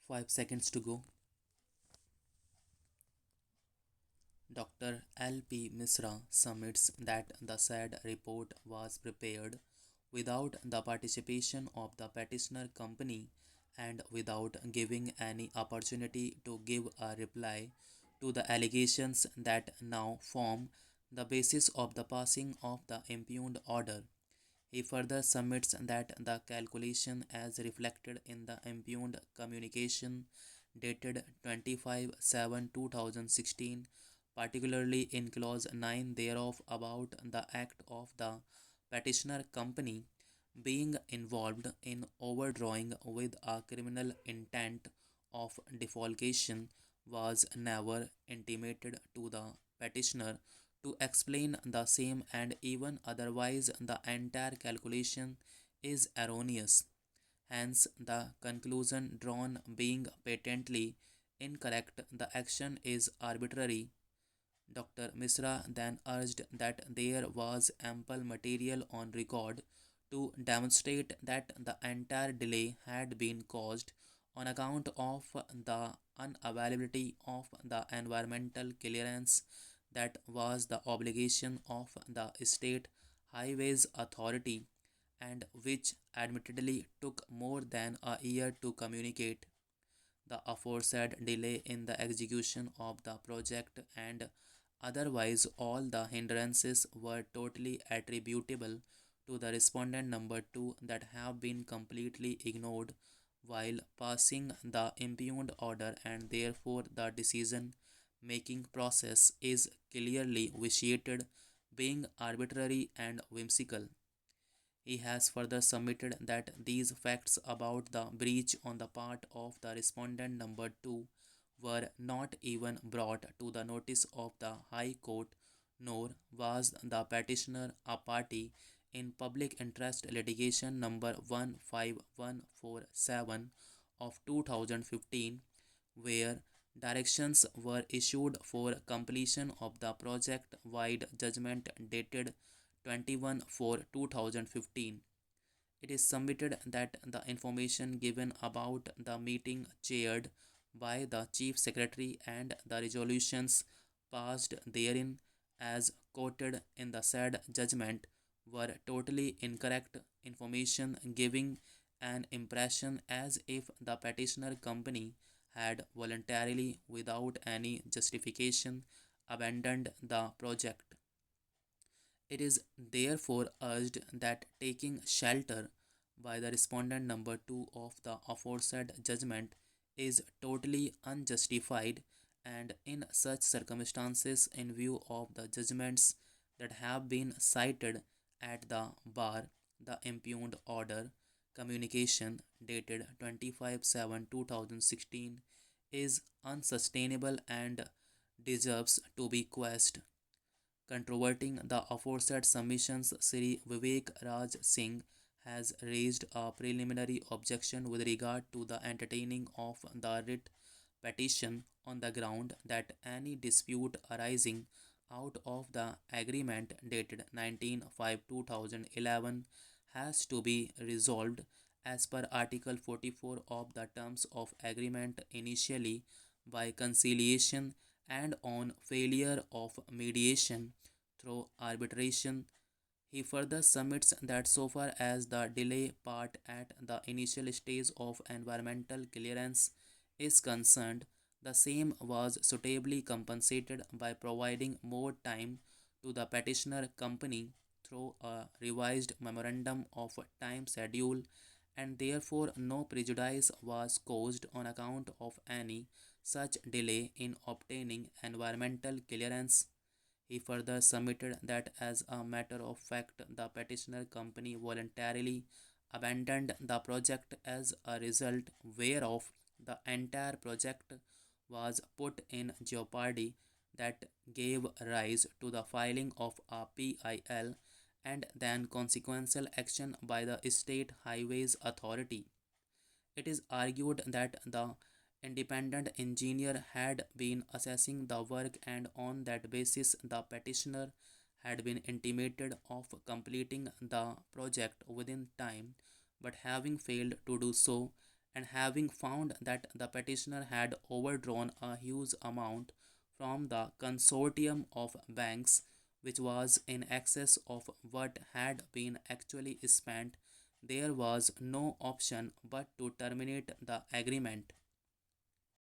5 seconds to go. Dr. L.P. Misra submits that the said report was prepared without the participation of the petitioner company and without giving any opportunity to give a reply to the allegations that now form the basis of the passing of the impugned order. He further submits that the calculation as reflected in the impugned communication dated 25/7/2016, particularly in clause 9 thereof about the act of the petitioner company being involved in overdrawing with a criminal intent of defalcation, was never intimated to the petitioner to explain the same, and even otherwise the entire calculation is erroneous. Hence, the conclusion drawn being patently incorrect, the action is arbitrary. Dr. Misra then urged that there was ample material on record to demonstrate that the entire delay had been caused on account of the unavailability of the environmental clearance that was the obligation of the State Highways Authority, and which admittedly took more than a year to communicate. The aforesaid delay in the execution of the project and otherwise all the hindrances were totally attributable to the respondent number 2 that have been completely ignored while passing the impugned order, and therefore the decision making process is clearly vitiated, being arbitrary and whimsical. He has further submitted that these facts about the breach on the part of the respondent number 2 were not even brought to the notice of the High Court, nor was the petitioner a party in public interest litigation number 15147 of 2015, where directions were issued for completion of the project wide judgment dated 21/4/2015. It is submitted that the information given about the meeting chaired by the Chief Secretary and the resolutions passed therein as quoted in the said judgment were totally incorrect information, giving an impression as if the petitioner company had voluntarily, without any justification, abandoned the project. It is therefore urged that taking shelter by the respondent number 2 of the aforesaid judgment is totally unjustified, and in such circumstances, in view of the judgments that have been cited at the bar, the impugned order communication dated 25/7/2016 is unsustainable and deserves to be quashed. Controverting the aforesaid submissions, Sri Vivek Raj Singh has raised a preliminary objection with regard to the entertaining of the writ petition on the ground that any dispute arising out of the agreement dated 19/5/2011 has to be resolved as per Article 44 of the Terms of Agreement initially by conciliation, and on failure of mediation through arbitration. He further submits that so far as the delay part at the initial stage of environmental clearance is concerned, the same was suitably compensated by providing more time to the petitioner company through a revised memorandum of time schedule, and therefore no prejudice was caused on account of any such delay in obtaining environmental clearance. He further submitted that as a matter of fact, the petitioner company voluntarily abandoned the project, as a result whereof the entire project was put in jeopardy, that gave rise to the filing of a PIL and then consequential action by the State Highways Authority. It is argued that the independent engineer had been assessing the work, and on that basis the petitioner had been intimated of completing the project within time, but having failed to do so, and having found that the petitioner had overdrawn a huge amount from the consortium of banks, which was in excess of what had been actually spent, there was no option but to terminate the agreement.